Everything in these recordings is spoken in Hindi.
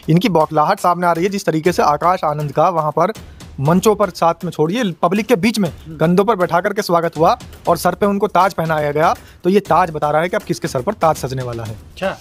इनकी बौखलाहट सामने आ रही है। जिस तरीके से आकाश आनंद का वहाँ पर मंचों पर साथ में छोड़िए पब्लिक के बीच में कंधों पर बैठा करके स्वागत हुआ और सर पे उनको ताज पहनाया गया, तो ये ताज बता रहा है कि अब किसके सर पर ताज सजने वाला है। अच्छा,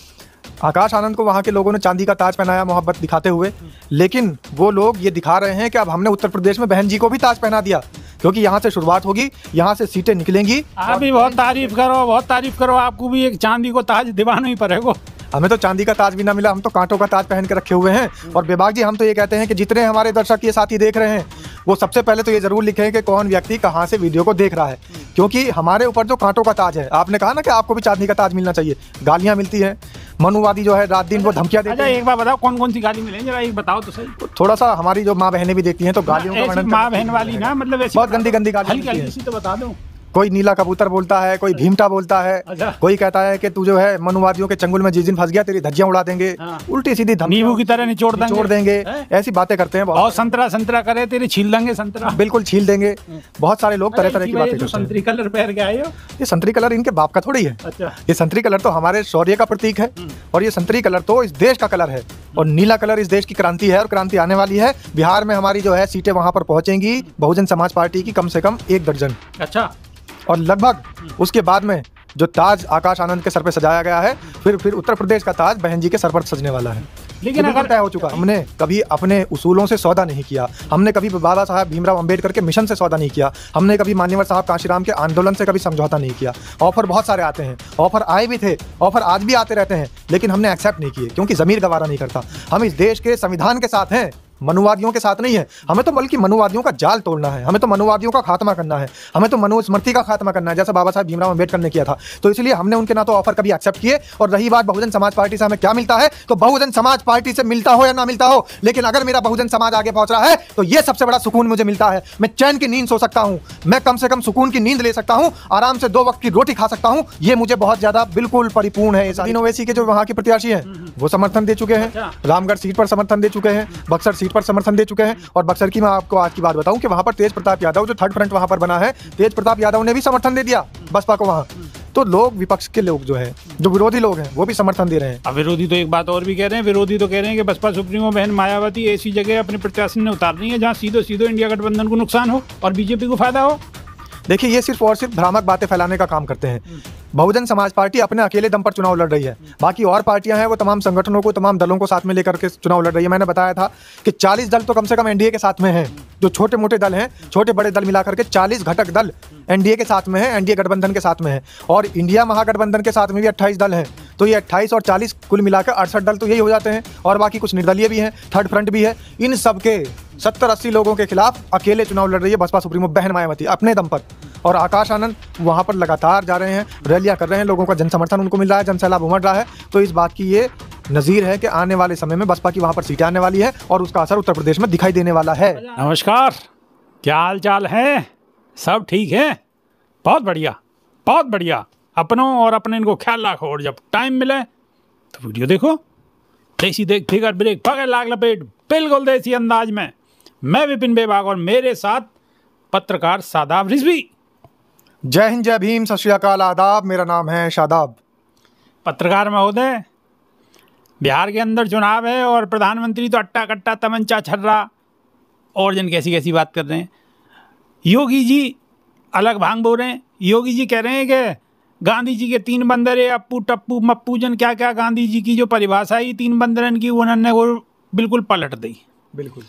आकाश आनंद को वहाँ के लोगों ने चांदी का ताज पहनाया मोहब्बत दिखाते हुए, लेकिन वो लोग ये दिखा रहे हैं कि अब हमने उत्तर प्रदेश में बहन जी को भी ताज पहना दिया, क्योंकि यहाँ से शुरुआत होगी, यहाँ से सीटें निकलेंगी। आप भी बहुत तारीफ करो, बहुत तारीफ करो, आपको भी एक चांदी को ताज दिवाना ही पड़ेगा। हमें तो चांदी का ताज भी ना मिला, हम तो कांटों का ताज पहन के रखे हुए हैं। और बेबाक जी, हम तो ये कहते हैं कि जितने हमारे दर्शक ये साथी देख रहे हैं वो सबसे पहले तो ये जरूर लिखें कि कौन व्यक्ति कहाँ से वीडियो को देख रहा है, क्योंकि हमारे ऊपर जो कांटों का ताज है, आपने कहा ना कि आपको भी चांदी का ताज मिलना चाहिए। गालियाँ मिलती हैं, मनुवादी जो है रात दिन वो धमकियाँ देते हैं। एक बार बताओ कौन कौन सी गाली मिलेगी, जरा एक बताओ तो सही। थोड़ा सा हमारी जो माँ बहनें भी देखती हैं तो गालियों का वर्णन, माँ बहन वाली ना, मतलब बहुत गंदी गंदी गाली हल्की हल्की सी तो बता दो। कोई नीला कबूतर बोलता है, कोई भीमटा बोलता है, कोई कहता है कि तू जो है मनुवादियों के चंगुल में जिस दिन फंस गया तेरी धज्जियां उड़ा देंगे, उल्टी सीधी नींबू की तरह निचोड़ देंगे, ऐसी बातें करते हैं। और संतरा करे तेरे छील देंगे, संतरा बिल्कुल छील देंगे। बहुत सारे लोग तरह तरह की बातें करते हैं। संतरी कलर पहन के आए हो, ये संतरी कलर इनके बाप का थोड़ी है। ये संतरी कलर तो हमारे शौर्य का प्रतीक है, और ये संतरी कलर तो इस देश का कलर है, और नीला कलर इस देश की क्रांति है, और क्रांति आने वाली है। बिहार में हमारी जो है सीटें वहां पर पहुंचेंगी बहुजन समाज पार्टी की कम से कम 1 दर्जन। अच्छा, और लगभग उसके बाद में जो ताज आकाश आनंद के सर पे सजाया गया है, फिर उत्तर प्रदेश का ताज बहन जी के सर पर सजने वाला है। लेकिन अगर तय हो चुका, हमने कभी अपने उसूलों से सौदा नहीं किया, हमने कभी बाबा साहब भीमराव अंबेडकर के मिशन से सौदा नहीं किया, हमने कभी मान्यवर साहब कांशीराम के आंदोलन से कभी समझौता नहीं किया। ऑफर बहुत सारे आते हैं, ऑफर आए भी थे, ऑफर आज भी आते रहते हैं, लेकिन हमने एक्सेप्ट नहीं किए, क्योंकि ज़मीर गवारा नहीं करता। हम इस देश के संविधान के साथ हैं, मनुवादियों के साथ नहीं है। हमें तो बल्कि मनुवादियों का जाल तोड़ना है, हमें तो मनुवादियों का खात्मा करना है, हमें तो मनुस्मृति का खात्मा करना है, जैसा बाबा साहब भीमराव अंबेडकर ने किया था। तो इसलिए हमने उनके ना तो ऑफर कभी एक्सेप्ट किए। और रही बात बहुजन समाज पार्टी से हमें क्या मिलता है, तो बहुजन समाज पार्टी से मिलता हो या ना मिलता हो, लेकिन अगर मेरा बहुजन समाज आगे पहुंच रहा है तो ये सबसे बड़ा सुकून मुझे मिलता है। मैं चैन की नींद सो सकता हूं, मैं कम से कम सुकून की नींद ले सकता हूं, आराम से 2 वक्त की रोटी खा सकता हूं। ये मुझे बहुत ज्यादा बिल्कुल परिपूर्ण है। तीन ओवैसी के जो वहां के प्रत्याशी हैं वो समर्थन दे चुके हैं, रामगढ़ सीट पर समर्थन दे चुके हैं, बक्सर सीट पर समर्थन दे चुके हैं। और बक्सर की मैं आपको आज की बात बताऊं कि वहां पर तेज प्रताप यादव जो थर्ड फ्रंट वहां पर बना है, तेज प्रताप यादव ने भी समर्थन दे दिया बसपा को वहां। तो लोग, विपक्ष के लोग जो है, जो विरोधी लोग हैं, वो भी समर्थन दे रहे हैं। अब विरोधी तो एक बात और भी कह रहे हैं, विरोधी तो कह रहे हैं कि बसपा सुप्रीमो बहन मायावती ऐसी जगह अपने प्रत्याशी ने उतार रही है जहां सीधे इंडिया गठबंधन को नुकसान हो और बीजेपी को फायदा हो। देखिए, ये सिर्फ और सिर्फ भ्रामक बातें फैलाने का काम करते हैं। बहुजन समाज पार्टी अपने अकेले दम पर चुनाव लड़ रही है, बाकी और पार्टियां हैं वो तमाम संगठनों को, तमाम दलों को साथ में लेकर के चुनाव लड़ रही है। मैंने बताया था कि 40 दल तो कम से कम एनडीए के साथ में हैं। जो छोटे मोटे दल हैं, छोटे बड़े दल मिलाकर के 40 घटक दल एनडीए के साथ में है, एनडीए गठबंधन के साथ में है। और इंडिया महागठबंधन के साथ में भी 28 दल हैं। तो ये 28 और 40 कुल मिलाकर 68 दल तो यही हो जाते हैं, और बाकी कुछ निर्दलीय भी हैं, थर्ड फ्रंट भी है। इन सब के 70-80 लोगों के खिलाफ अकेले चुनाव लड़ रही है बसपा सुप्रीमो बहन मायावती अपने दम पर। और आकाश आनंद वहाँ पर लगातार जा रहे हैं, रैलियाँ कर रहे हैं, लोगों का जन समर्थन उनको मिल रहा है, जन सैलाब उमड़ रहा है। तो इस बात की ये नज़ीर है कि आने वाले समय में बसपा की वहाँ पर सीटें आने वाली है और उसका असर उत्तर प्रदेश में दिखाई देने वाला है। नमस्कार, क्या हाल चाल है? सब ठीक है? बहुत बढ़िया, बहुत बढ़िया। अपनों और अपने इनको ख्याल रखो, और जब टाइम मिले तो वीडियो देखो। देसी देख फिगर ब्रेक पकड़ लाग लपेट, बिल्कुल देसी अंदाज में। मैं विपिन बेबाग और मेरे साथ पत्रकार शादाब रिजवी। जय हिंद, जय भीम, सत श्री अकाल, आदाब। मेरा नाम है शादाब। पत्रकार महोदय, बिहार के अंदर चुनाव है और प्रधानमंत्री तो अट्टा कट्टा तमंचा छर्रा और जन कैसी कैसी बात कर रहे हैं। योगी जी अलग भांग बोल रहे हैं। योगी जी कह रहे हैं कि गांधी जी के 3 बंदर, अप्पू टप्पू मप्पू जन क्या क्या, गांधी जी की जो परिभाषा ही 3 बंदरन की, उन्होंने वो बिल्कुल पलट दी। बिल्कुल।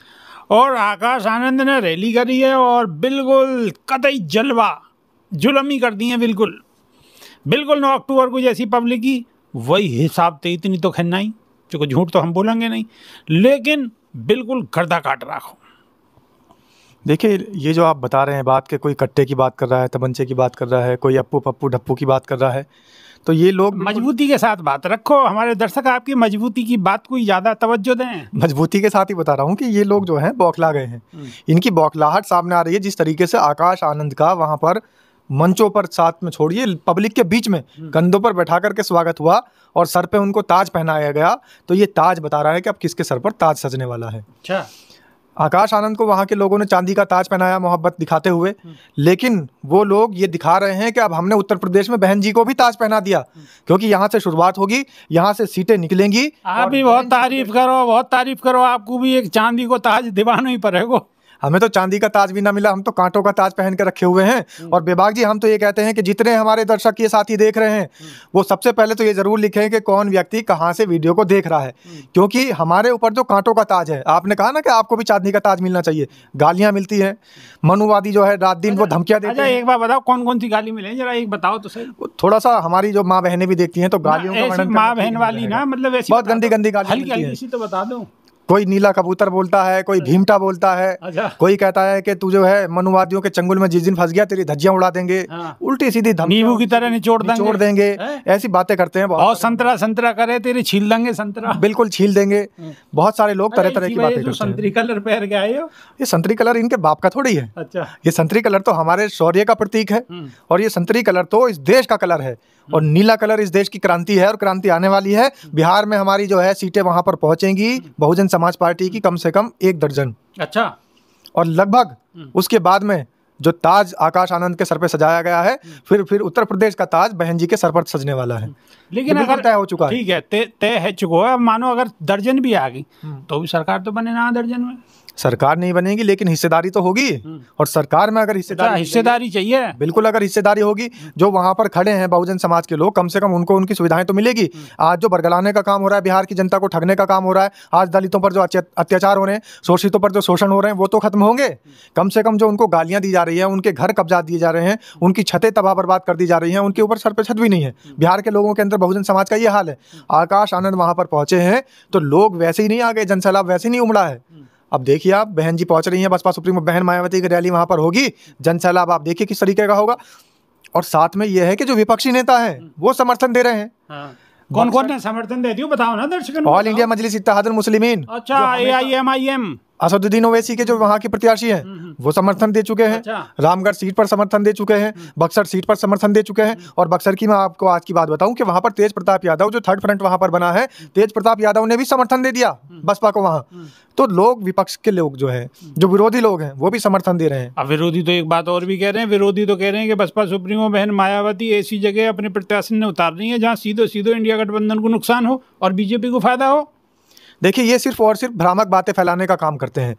और आकाश आनंद ने रैली करी है और बिल्कुल कतई जलवा जुलमी कर दी है। बिल्कुल 9 अक्टूबर को जैसी पब्लिक की वही हिसाब थे, इतनी तो खन्ना ही, जो झूठ तो हम बोलेंगे नहीं, लेकिन बिल्कुल गर्दा काट रखो। देखिए, ये जो आप बता रहे हैं बात के, कोई कट्टे की बात कर रहा है, तमंचे की बात कर रहा है, कोई अप्पू पप्पू ढप्पू की बात कर रहा है, तो ये लोग मजबूती के साथ बात रखो। हमारे दर्शक आपकी मजबूती की बात को ज़्यादा तवज्जो दें। मजबूती के साथ ही बता रहा हूँ कि ये लोग जो हैं बौखला गए हैं। इनकी बौखलाहट सामने आ रही है। जिस तरीके से आकाश आनंद का वहाँ पर मंचों पर साथ में छोड़िए पब्लिक के बीच में कंधों पर बैठा करके स्वागत हुआ और सर पे उनको ताज पहनाया गया, तो ये ताज बता रहा है कि अब किसके सर पर ताज सजने वाला है। अच्छा, आकाश आनंद को वहाँ के लोगों ने चांदी का ताज पहनाया मोहब्बत दिखाते हुए, लेकिन वो लोग ये दिखा रहे हैं कि अब हमने उत्तर प्रदेश में बहन जी को भी ताज पहना दिया, क्योंकि यहाँ से शुरुआत होगी, यहाँ से सीटें निकलेंगी। आप भी बहुत तारीफ करो, बहुत तारीफ करो, आपको भी एक चांदी को ताज दिवाना ही पड़ेगा। हमें तो चांदी का ताज भी ना मिला, हम तो कांटों का ताज पहन के रखे हुए हैं। और बेबाक जी, हम तो ये कहते हैं कि जितने हमारे दर्शक ये साथी देख रहे हैं, वो सबसे पहले तो ये जरूर लिखें कि कौन व्यक्ति कहाँ से वीडियो को देख रहा है, क्योंकि हमारे ऊपर जो कांटों का ताज है, आपने कहा ना कि आपको भी चांदी का ताज मिलना चाहिए। गालियां मिलती हैं, मनुवादी जो है रात दिन वो धमकियां देते हैं। एक बार बताओ कौन कौन सी गाली मिले, जरा एक बताओ तो सही। थोड़ा सा हमारी जो माँ बहनें भी देखती हैं तो गालियों का वर्णन माँ बहन वाली ना, मतलब ऐसी बहुत गंदी गंदी गालियां मिलती हैं। हल्की तो बता दो। कोई नीला कबूतर बोलता है, कोई भीमटा बोलता है, अच्छा। कोई कहता है कि तू जो है मनुवादियों के चंगुल में जिस दिन फंस गया तेरी धज्जियां उड़ा देंगे। हाँ। उल्टी सीधी नींबू की तरह निचोड़ देंगे, ऐसी बातें करते हैं। और संतरा संतरा करे तेरी छील देंगे, संतरा बिल्कुल छील देंगे। बहुत सारे लोग तरह तरह की बातें करते हैं। संतरी कलर पहन के आए हो, ये संतरी कलर इनके बाप का थोड़ी है। अच्छा, ये संतरी कलर तो हमारे शौर्य का प्रतीक है, और ये संतरी कलर तो इस देश का कलर है, और नीला कलर इस देश की क्रांति है, और क्रांति आने वाली है। बिहार में हमारी जो है सीटें वहां पर पहुंचेंगी, बहुजन समाज पार्टी की कम से कम 1 दर्जन। अच्छा। और लगभग उसके बाद में जो ताज आकाश आनंद के सर पे सजाया गया है, फिर उत्तर प्रदेश का ताज बहन जी के सर पर सजने वाला है। लेकिन अगर तय हो चुका है, ठीक है, तय है चुका है। अब मानो अगर दर्जन भी आ गई तो भी सरकार तो बने ना दर्जन में। सरकार नहीं बनेगी, लेकिन हिस्सेदारी तो होगी। और सरकार में अगर हिस्सेदारी चाहिए, बिल्कुल अगर हिस्सेदारी होगी, जो वहां पर खड़े हैं बहुजन समाज के लोग, कम से कम उनको उनकी सुविधाएं तो मिलेगी। आज जो बरगलाने का काम हो रहा है, बिहार की जनता को ठगने का काम हो रहा है, आज दलितों पर जो अत्याचार हो रहे हैं, शोषितों पर जो शोषण हो रहे हैं, वो तो खत्म होंगे। कम से कम जो उनको गालियां दी जा रही है, उनके घर कब्जा दिए जा रहे हैं, उनकी छतें तबाह बर्बाद कर दी जा रही हैं, उनके ऊपर सर पे छत भी नहीं है। बिहार के लोगों के अंदर बहुजन समाज का ये हाल है। आकाश आनंद वहां पर पहुंचे हैं तो लोग वैसे ही नहीं आ गए, जनसैलाब वैसे ही नहीं उमड़ा है। अब देखिए आप, बहन जी पहुंच रही हैं, बसपा सुप्रीमो बहन मायावती की रैली वहां पर होगी, जनसैलाब आप देखिए किस तरीके का होगा। और साथ में यह है कि जो विपक्षी नेता हैं वो समर्थन दे रहे हैं। हाँ। कौन कौन ने समर्थन दे दिया बताओ ना दर्शकों। ऑल इंडिया मजलिस इत्तेहादुल मुस्लिमीन, अच्छा, AIMIM, असदुद्दीन ओवैसी के जो वहाँ के प्रत्याशी हैं वो समर्थन दे चुके हैं। अच्छा। रामगढ़ सीट पर समर्थन दे चुके हैं, बक्सर सीट पर समर्थन दे चुके हैं। और बक्सर की मैं आपको आज की बात बताऊं कि वहाँ पर तेज प्रताप यादव, जो थर्ड फ्रंट वहाँ पर बना है, तेज प्रताप यादव ने भी समर्थन दे दिया बसपा को वहाँ। तो लोग, विपक्ष के लोग जो है, जो विरोधी लोग हैं, वो भी समर्थन दे रहे हैं। अब विरोधी तो एक बात और भी कह रहे हैं, विरोधी तो कह रहे हैं कि बसपा सुप्रीमो बहन मायावती ऐसी जगह अपने प्रत्याशी ने उतार रही है जहाँ सीधो इंडिया गठबंधन को नुकसान हो और बीजेपी को फायदा हो। देखिए, ये सिर्फ और सिर्फ भ्रामक बातें फैलाने का काम करते हैं।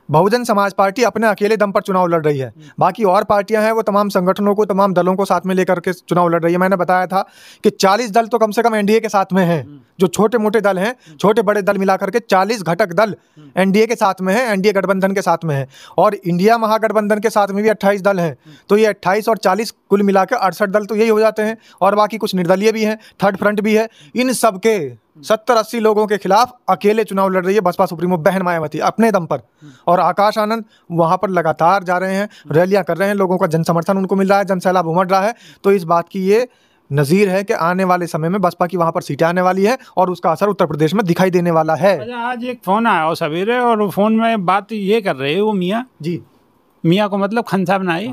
बहुजन समाज पार्टी अपने अकेले दम पर चुनाव लड़ रही है, बाकी और पार्टियां हैं वो तमाम संगठनों को, तमाम दलों को साथ में लेकर के चुनाव लड़ रही है। मैंने बताया था कि 40 दल तो कम से कम एनडीए के साथ में हैं। जो छोटे मोटे दल हैं, छोटे बड़े दल मिलाकर के 40 घटक दल एनडीए के साथ में है, एनडीए गठबंधन के साथ में है। और इंडिया महागठबंधन के साथ में भी 28 दल हैं। तो ये 28 और 40 कुल मिलाकर 68 दल तो यही हो जाते हैं। और बाकी कुछ निर्दलीय भी हैं, थर्ड फ्रंट भी है। इन सब के 70-80 लोगों के खिलाफ अकेले चुनाव लड़ रही है बसपा सुप्रीमो बहन मायावती अपने दम पर। और आकाश आनंद वहां पर लगातार जा रहे हैं, रैलियां कर रहे हैं, लोगों का जन समर्थन उनको मिल रहा है, जनसैलाब उमड़ रहा है। तो इस बात की ये नज़ीर है कि आने वाले समय में बसपा की वहां पर सीटें आने वाली है और उसका असर उत्तर प्रदेश में दिखाई देने वाला है। आज एक फ़ोन आया हो सवेरे, और फ़ोन में बात ये कर रहे हैं वो मियाँ जी, मियाँ को मतलब खान साहब ना है,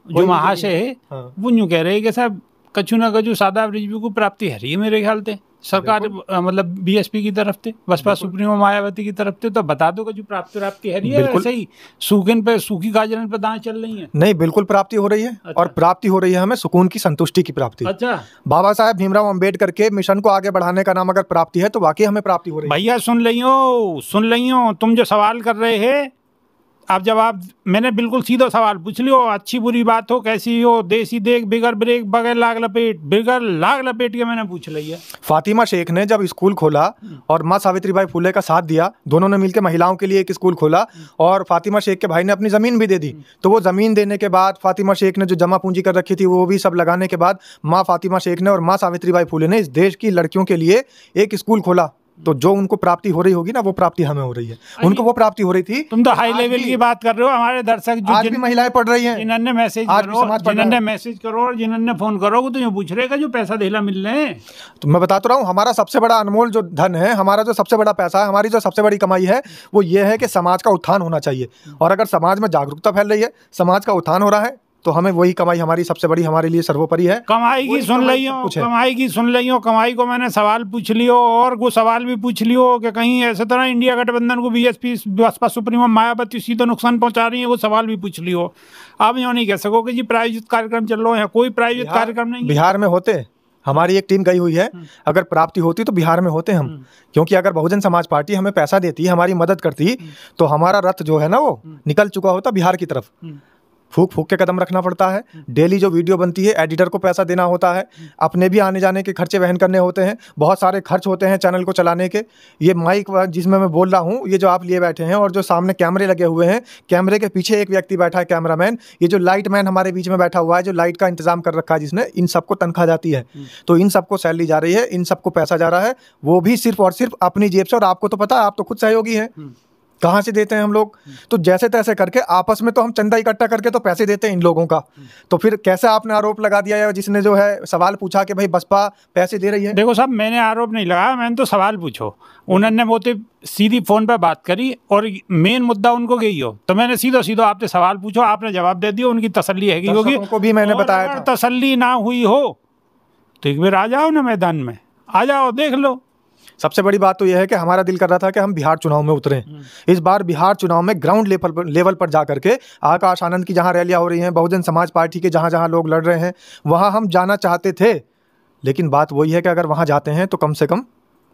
जो महाशय है, वो यूँ कह रहे हैं कि साहब कछु ना कछु सादा रिजवी को प्राप्ति है रही है मेरे ख्याल से सरकार, मतलब बीएसपी की तरफ से, बसपा सुप्रीमो मायावती की तरफ से। तो बता दो कि जो प्राप्ति है रही है, ऐसे ही सूखन पे, सूखी गाजरन पे दाएं चल रही है। नहीं, बिल्कुल प्राप्ति हो रही है। अच्छा। और प्राप्ति हो रही है हमें सुकून की, संतुष्टि की प्राप्ति। अच्छा। बाबा साहेब भीमराव अम्बेडकर के मिशन को आगे बढ़ाने का नाम अगर प्राप्ति है तो वाकई हमें प्राप्ति हो रही है। भैया सुन लियो, तुम जो सवाल कर रहे हैं, आप जवाब, मैंने बिल्कुल सीधा सवाल पूछ लियो, अच्छी बुरी बात हो, कैसी हो, देसी देख, बिगर ब्रेक, बगैर लाग लपेट के मैंने पूछ लिया। फातिमा शेख ने जब स्कूल खोला और माँ सावित्रीबाई फुले का साथ दिया, दोनों ने मिलकर महिलाओं के लिए एक स्कूल खोला, और फातिमा शेख के भाई ने अपनी ज़मीन भी दे दी। तो वो ज़मीन देने के बाद फातिमा शेख ने जो जमा पूंजी कर रखी थी वो भी सब लगाने के बाद माँ फातिमा शेख ने और माँ सावित्रीबाई फुले ने इस देश की लड़कियों के लिए एक स्कूल खोला। तो जो उनको प्राप्ति हो रही होगी ना, वो प्राप्ति हमें हो रही है। उनको वो प्राप्ति हो रही थी। तुम तो हाई लेवल की बात कर रहे हो। हमारे दर्शक जो आज भी महिलाएं पढ़ रही हैं, जिन्होंने मैसेज करो और जिन्होंने फोन करो, तो ये पूछ रहे का जो पैसा देला मिल रहे हैं। तो मैं बता तो रहा हूँ, हमारा सबसे बड़ा अनमोल जो धन है, हमारा जो सबसे बड़ा पैसा है, हमारी जो सबसे बड़ी कमाई है, वो ये है कि समाज का उत्थान होना चाहिए। और अगर समाज में जागरूकता फैल रही है, समाज का उत्थान हो रहा है, तो हमें वही कमाई हमारी सबसे बड़ी, हमारे लिए सर्वोपरि है। कमाई की सुन लियो, कमाई को मैंने सवाल पूछ लियो, और वो सवाल भी पूछ लियो कि कहीं ऐसे तरह इंडिया गठबंधन को बीएसपी बसपा सुप्रीमो मायावती सीधे नुकसान पहुंचा रही है, वो सवाल भी पूछ लियो। आप यूँ नहीं कह सको कि जी प्रायोजित कार्यक्रम चल रहा है, कोई प्रायोजित कार्यक्रम नहीं। बिहार में होते, हमारी एक टीम गई हुई है, अगर प्राप्ति होती तो बिहार में होते हम, क्योंकि अगर बहुजन समाज पार्टी हमें पैसा देती, हमारी मदद करती, तो हमारा रथ जो है ना वो निकल चुका होता बिहार की तरफ। फूक फूक के कदम रखना पड़ता है, डेली जो वीडियो बनती है एडिटर को पैसा देना होता है, अपने भी आने जाने के खर्चे वहन करने होते हैं, बहुत सारे खर्च होते हैं चैनल को चलाने के। ये माइक जिसमें मैं बोल रहा हूँ, ये जो आप लिए बैठे हैं, और जो सामने कैमरे लगे हुए हैं, कैमरे के पीछे एक व्यक्ति बैठा है कैमरामैन, ये जो लाइट मैन हमारे बीच में बैठा हुआ है, जो लाइट का इंतजाम कर रखा है जिसने, इन सबको तनख्वाह जाती है, तो इन सबको सैलरी जा रही है, इन सबको पैसा जा रहा है, वो भी सिर्फ और सिर्फ अपनी जेब से। और आपको तो पता है, आप तो खुद सहयोगी हैं, कहाँ से देते हैं हम लोग, तो जैसे तैसे करके आपस में तो हम चंदा इकट्ठा करके तो पैसे देते हैं इन लोगों का। तो फिर कैसे आपने आरोप लगा दिया है, जिसने जो है सवाल पूछा कि भाई बसपा पैसे दे रही है? देखो साहब, मैंने आरोप नहीं लगाया, मैंने तो सवाल पूछो। उन्होंने मोते सीधी फोन पर बात करी और मेन मुद्दा उनको यही हो, तो मैंने सीधा आपसे सवाल पूछो, आपने जवाब दे दिया, उनकी तसल्ली है होगी। को भी मैंने बताया था, तसल्ली ना हुई हो तो एक बार आ जाओ ना मैदान में, आ जाओ, देख लो। सबसे बड़ी बात तो यह है कि हमारा दिल कर रहा था कि हम बिहार चुनाव में उतरें। इस बार बिहार चुनाव में ग्राउंड लेवल पर जा करके आकाश आनंद की जहां रैलियां हो रही हैं, बहुजन समाज पार्टी के जहां जहां लोग लड़ रहे हैं, वहां हम जाना चाहते थे। लेकिन बात वही है कि अगर वहां जाते हैं तो कम से कम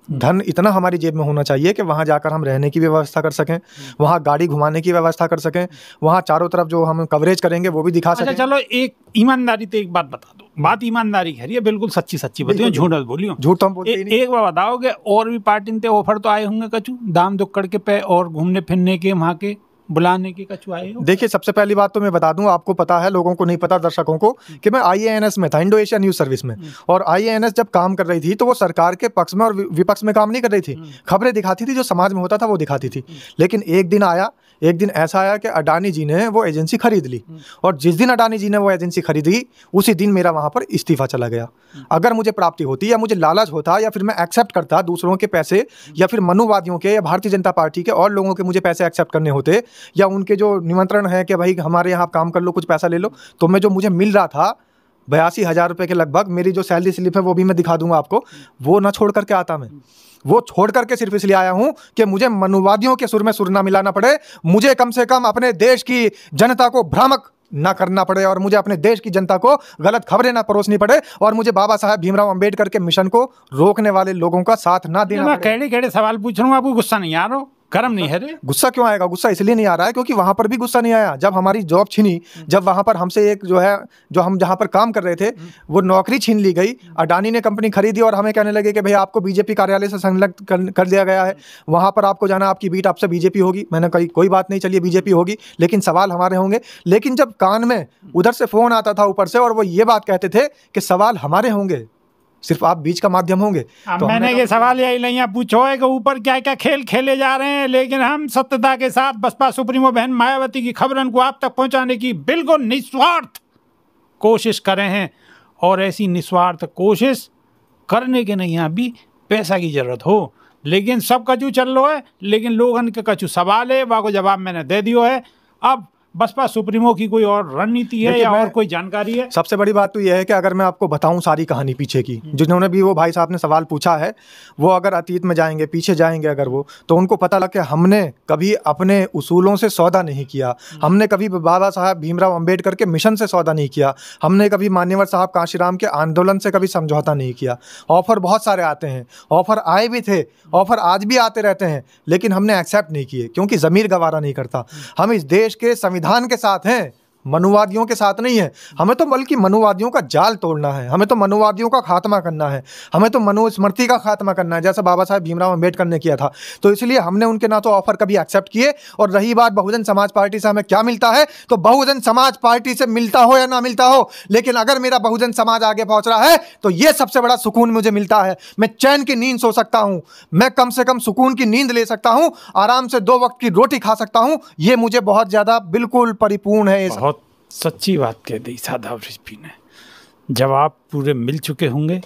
धन इतना हमारी जेब में होना चाहिए कि वहां जाकर हम रहने की व्यवस्था कर सकें, वहां गाड़ी घुमाने की व्यवस्था कर सकें, वहां चारों तरफ जो हम कवरेज करेंगे वो भी दिखा सकें। चलो एक ईमानदारी तो एक बात बता दो, बात ईमानदारी है, बिल्कुल सच्ची बताइए, झूठ मत बोलियो। झूठ तो हम बोलते ही नहीं। एक बार बताओगे, और भी पार्टी ने ऑफर तो आए होंगे कचू, दाम दुक्कड़ के पे और घूमने फिरने के, वहाँ के बुलाने के कछु आए हो? देखिए, सबसे पहली बात तो मैं बता दूं, आपको पता है, लोगों को नहीं पता, दर्शकों को, कि मैं IANS में था, इंडो एशिया न्यूज सर्विस में। और IANS जब काम कर रही थी तो वो सरकार के पक्ष में और विपक्ष में काम नहीं कर रही थी, खबरें दिखाती थी, जो समाज में होता था वो दिखाती थी। लेकिन एक दिन ऐसा आया कि अडानी जी ने वो एजेंसी खरीद ली, और जिस दिन अडानी जी ने वो एजेंसी खरीदी उसी दिन मेरा वहां पर इस्तीफा चला गया। अगर मुझे प्राप्ति होती, या मुझे लालच होता, या फिर मैं एक्सेप्ट करता दूसरों के पैसे, या फिर मनुवादियों के या भारतीय जनता पार्टी के और लोगों के मुझे पैसे एक्सेप्ट करने होते, या उनके जो निमंत्रण है कि भाई हमारे यहाँ काम कर लो, कुछ पैसा ले लो, तो मैं जो मुझे मिल रहा था 82,000 रुपये के लगभग, मेरी जो सैलरी स्लिप है वो भी मैं दिखा दूंगा आपको, वो ना छोड़ करके आता मैं। वो छोड़ करके सिर्फ इसलिए आया हूं कि मुझे मनुवादियों के सुर में सुर ना मिलाना पड़े, मुझे कम से कम अपने देश की जनता को भ्रामक ना करना पड़े, और मुझे अपने देश की जनता को गलत खबरें ना परोसनी पड़े, और मुझे बाबा साहब भीमराव अंबेडकर के मिशन को रोकने वाले लोगों का साथ ना देना पड़े। कैडे सवाल पूछ रहा हूँ, आपको गुस्सा नहीं आ रहा? गर्म नहीं है रे? गुस्सा क्यों आएगा? गुस्सा इसलिए नहीं आ रहा है क्योंकि वहां पर भी गुस्सा नहीं आया। जब हमारी जॉब छीनी, जब वहां पर हमसे एक जो हम जहां पर काम कर रहे थे, वो नौकरी छीन ली गई, अडानी ने कंपनी खरीदी और हमें कहने लगे कि भाई आपको बीजेपी कार्यालय से संलग्न कर दिया गया है, वहां पर आपको जाना, आपकी बीट आपसे बीजेपी होगी। मैंने कही कोई बात नहीं, चलिए बीजेपी होगी, लेकिन सवाल हमारे होंगे। लेकिन जब कान में उधर से फोन आता था ऊपर से, और वो ये बात कहते थे कि सवाल हमारे होंगे, सिर्फ आप बीच का माध्यम होंगे, तो मैंने ये सवाल यही नहीं पूछो है कि ऊपर क्या क्या खेल खेले जा रहे हैं, लेकिन हम सत्यता के साथ बसपा सुप्रीमो बहन मायावती की खबरों को आप तक पहुंचाने की बिल्कुल निस्वार्थ कोशिश कर रहे हैं। और ऐसी निस्वार्थ कोशिश करने के नहीं, यहाँ भी पैसा की जरूरत हो, लेकिन सब कचू चल रहा है, लेकिन लोगन के कचू सवाल है, वह को जवाब मैंने दे दियो है। अब बसपा सुप्रीमो की कोई और रणनीति है या और कोई जानकारी है? सबसे बड़ी बात तो यह है कि अगर मैं आपको बताऊं सारी कहानी पीछे की, जिन्होंने भी वो भाई साहब ने सवाल पूछा है, वो अगर अतीत में जाएंगे, पीछे जाएंगे अगर वो, तो उनको पता लगे कि हमने कभी अपने उसूलों से सौदा नहीं किया, हमने कभी बाबा साहब भीमराव अंबेडकर के मिशन से सौदा नहीं किया, हमने कभी मान्यवर साहब कांशीराम के आंदोलन से कभी समझौता नहीं किया। ऑफर बहुत सारे आते हैं, ऑफर आए भी थे, ऑफर आज भी आते रहते हैं, लेकिन हमने एक्सेप्ट नहीं किए क्योंकि ज़मीर गवारा नहीं करता। हम इस देश के संविधान के साथ हैं, मनुवादियों के साथ नहीं है। हमें तो बल्कि मनुवादियों का जाल तोड़ना है, हमें तो मनुवादियों का खात्मा करना है, हमें तो मनुस्मृति का खात्मा करना है, जैसा बाबा साहब भीमराव अंबेडकर ने किया था। तो इसलिए हमने उनके ना तो ऑफर कभी एक्सेप्ट किए, और रही बात बहुजन समाज पार्टी से हमें क्या मिलता है, तो बहुजन समाज पार्टी से मिलता हो या ना मिलता हो, लेकिन अगर मेरा बहुजन समाज आगे पहुंच रहा है तो यह सबसे बड़ा सुकून मुझे मिलता है। मैं चैन की नींद सो सकता हूं, मैं कम से कम सुकून की नींद ले सकता हूं, आराम से 2 वक्त की रोटी खा सकता हूं, यह मुझे बहुत ज्यादा बिल्कुल परिपूर्ण है। सच्ची बात कह दी सादा रिश्पी ने। जवाब पूरे मिल चुके होंगे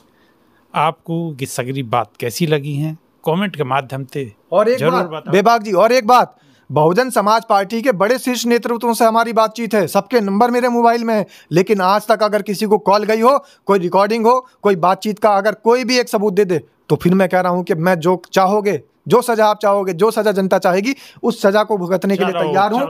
आपको कि सगरी बात कैसी लगी है, कमेंट के माध्यम से और एक बात बेबाक जी, और एक बात, बहुजन समाज पार्टी के बड़े शीर्ष नेतृत्वों से हमारी बातचीत है, सबके नंबर मेरे मोबाइल में है, लेकिन आज तक अगर किसी को कॉल गई हो, कोई रिकॉर्डिंग हो, कोई बातचीत का अगर कोई भी एक सबूत दे दे, तो फिर मैं कह रहा हूं कि मैं जो चाहोगे, जो सजा आप चाहोगे, जो सजा जनता चाहेगी, उस सजा को भुगतने के लिए तैयार हूं।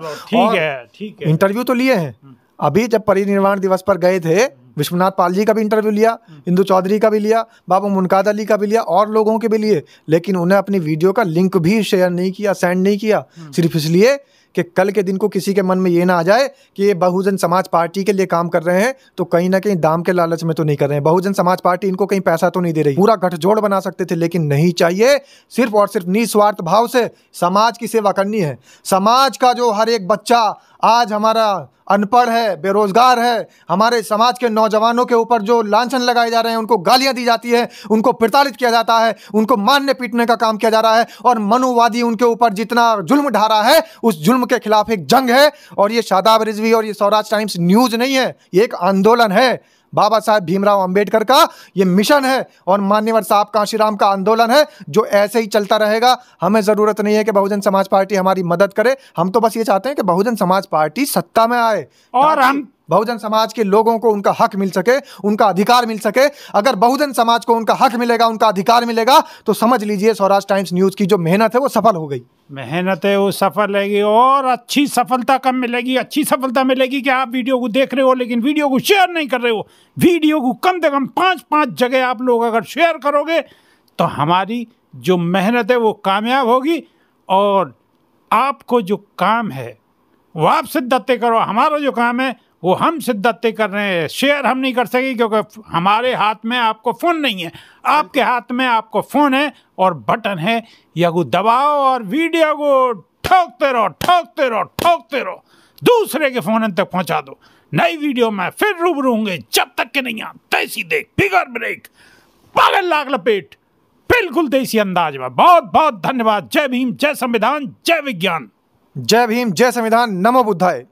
ठीक है। इंटरव्यू तो लिए हैं, अभी जब परिनिर्वाण दिवस पर गए थे, विश्वनाथ पाल जी का भी इंटरव्यू लिया, इंदु चौधरी का भी लिया, बाबू मुनकाद अली का भी लिया और लोगों के भी लिए, लेकिन उन्हें अपनी वीडियो का लिंक भी शेयर नहीं किया, सेंड नहीं किया, सिर्फ इसलिए कि कल के दिन को किसी के मन में ये ना आ जाए कि ये बहुजन समाज पार्टी के लिए काम कर रहे हैं, तो कहीं ना कहीं दाम के लालच में तो नहीं कर रहे हैं। बहुजन समाज पार्टी इनको कहीं पैसा तो नहीं दे रही, पूरा गठजोड़ बना सकते थे, लेकिन नहीं चाहिए। सिर्फ और सिर्फ निस्वार्थ भाव से समाज की सेवा करनी है। समाज का जो हर एक बच्चा आज हमारा अनपढ़ है, बेरोजगार है, हमारे समाज के नौजवानों के ऊपर जो लांछन लगाए जा रहे हैं, उनको गालियां दी जाती है, उनको प्रताड़ित किया जाता है, उनको मारने पीटने का काम किया जा रहा है, और मनुवादी उनके ऊपर जितना जुल्म ढा रहा है, उस जुल्म के खिलाफ एक जंग है। और ये शादाब रिजवी और ये स्वराज टाइम्स न्यूज नहीं है, ये एक आंदोलन है। बाबा साहब भीमराव अंबेडकर का ये मिशन है और मान्यवर साहब कांशीराम का आंदोलन है, जो ऐसे ही चलता रहेगा। हमें जरूरत नहीं है कि बहुजन समाज पार्टी हमारी मदद करे, हम तो बस ये चाहते हैं कि बहुजन समाज पार्टी सत्ता में आए और हम बहुजन समाज के लोगों को उनका हक मिल सके, उनका अधिकार मिल सके। अगर बहुजन समाज को उनका हक मिलेगा, उनका अधिकार मिलेगा, तो समझ लीजिए स्वराज टाइम्स न्यूज की जो मेहनत है वो सफल हो गई। मेहनत है वो सफल रहेगी और अच्छी सफलता कब मिलेगी? अच्छी सफलता मिलेगी कि आप वीडियो को देख रहे हो लेकिन वीडियो को शेयर नहीं कर रहे हो। वीडियो को कम से कम 5-5 जगह आप लोग अगर शेयर करोगे तो हमारी जो मेहनत है वो कामयाब होगी और आपको जो काम है वो आप सिद्धते करो। हमारा जो काम है वो हम सिद्धते कर रहे हैं। शेयर हम नहीं कर सके क्योंकि हमारे हाथ में आपको फ़ोन नहीं है, आपके हाथ में आपको फ़ोन है और बटन है, या को दबाओ और वीडियो को ठोकते रहो, ठोकते रहो, ठोकते रहो, दूसरे के फ़ोन तक पहुंचा दो। नई वीडियो में फिर रूबरू होंगे, जब तक के नहीं आते तैसी देख, फिगर ब्रेक, पागल लाग लपेट, बिल्कुल देसी अंदाज में। बहुत बहुत धन्यवाद। जय भीम, जय संविधान, जय विज्ञान। जय भीम, जय संविधान, नमो बुद्धाय।